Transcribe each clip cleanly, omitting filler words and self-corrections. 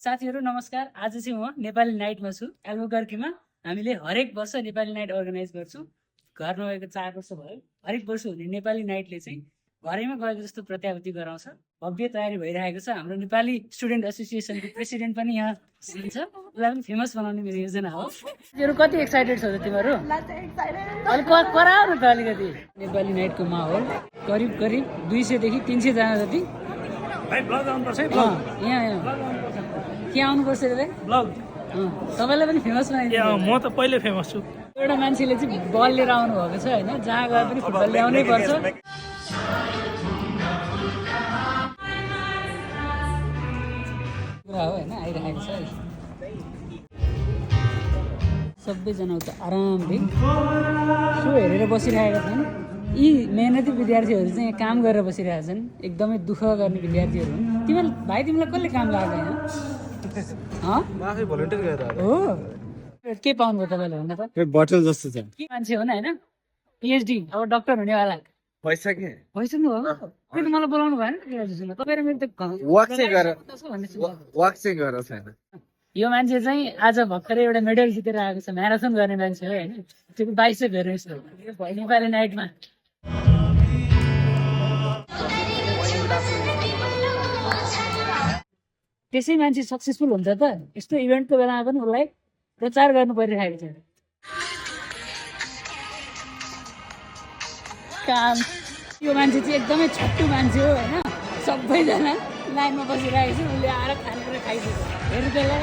साथीहरु नमस्कार। आज चाहिँ म नेपाली नाइटमा छु एल्बुकर्कीमा। हामीले हरेक वर्ष नेपाली नाइट अर्गनाइज गर्छौं। घर नभएको 4 वर्ष भयो। हरेक वर्ष हुने नेपाली नाइटले चाहिँ घरैमा गएको जस्तो प्रत्याभूति गराउँछ। भव्य तयारी भइरहेको छ। हाम्रो नेपाली स्टुडेन्ट एसोसिएसनको प्रेसिडेन्ट पनि यहाँ हुनुहुन्छ। उलाई पनि फेमस बनाउने मेरो योजना हो। तिमीहरु कति एक्साइटेड छौ त तिमीहरु? अलि कराउ न त अलिकति। नेपाली नाइटको माहौल करिब 200 देखि 300 जना जति। भाइ ब्लग आउनुपर्छ है ब्लग। यहाँ के आउनुपर्छ रे? ब्लग। तपाईलाई पनि फेमस बनाइदिनु। म त पहिले फेमस छु। एउटा मान्छेले चाहिँ बल लिएर आउनु भएको छ हैन। जहाँ गए पनि फुटबल ल्याउनै पर्छ। कुरा हो हैन, आइरहेको छ। सबैजना उता आरामले सो हेरेर बसिरहेका छन्। यी मेहनती विद्यार्थीहरू चाहिँ यहाँ काम गरेर बसिरहेका छन्। एकदमै दुःख गर्ने विद्यार्थीहरू हुन्। तिमीलाई कसले काम लाग्यो यहाँ? म आफै भलन्टियर गरेर हो। के पाउनु भयो तपाईँले भन्नु त? बटल जस्तो छ। के मान्छे हो न हैन? पिएचडी अब डाक्टर हुनेवाला पैसा के भइसक्नु हो। फेरि मलाई बोलाउनु भएन ग्रेजुएसनमा। तपाईँ र मेरो त वाक चाहिँ गर छैन। यो मान्छे चाहिँ आज भर्खरै एउटा मेडल जितेर आएको छ। म्याराथन गर्ने मान्छे हो हैन। त्यो 2200 भेरेस हो नेपाली नाइटमा। त्यसै मान्छे सक्सेसफुल हुन्छ त? यस्तो इभेन्टको बेलामा पनि उसलाई प्रचार गर्नु परिरहेको छ। काम यो मान्छे चाहिँ एकदमै छट्टु मान्छे हो हैन। सबैजना लाइनमा बसिरहेको छ। उसले आएर खानेकुरा खाइसक्यो। हेर्नु त्यसलाई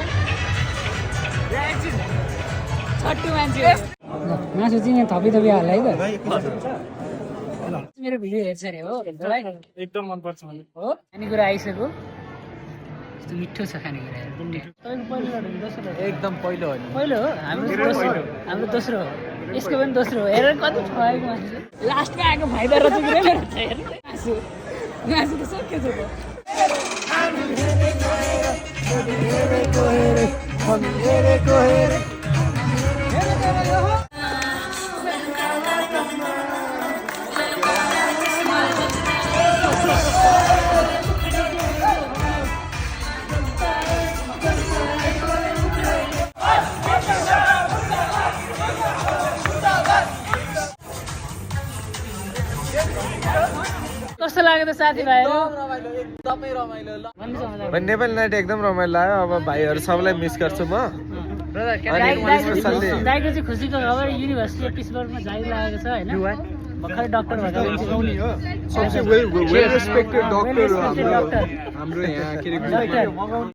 छट्टु मान्छे हो। मासु चाहिँ यहाँ थपी हाल्ला है त। मेरो भिडियो हेर्छ अरे हो एकदम मन पर्छ मलाई। हो। खानेकुरा आइसक्यो। कस्तो मिठो छ खानेकुरा। तपाईँको पहिलो लड हो कि दोस्रो लड? एकदम पहिलो हो नि। पहिलो हो। हाम्रो दोस्रो हो। यसको पनि दोस्रो हो। हेरेर कति ठगेको मान्छे। लास्टमा आएको फाइदा रहेछ कि मासु त सकिएछ त। कस्तो लाग्यो त साथीभाइहरू? एकदमै रमाइलो ल। नेपाली नाइट एकदम रमाइलो लाग्यो। अब भाइहरू सबैलाई मिस गर्छु म। दाइको चाहिँ खुसीको खबर युनिभर्सिटी पिट्सबर्गमा जागिर लागेको छ हैन। भर्खरै डाक्टर भएको सबसे वेल रेस्पेक्टेड डाक्टर हाम्रो यहाँ के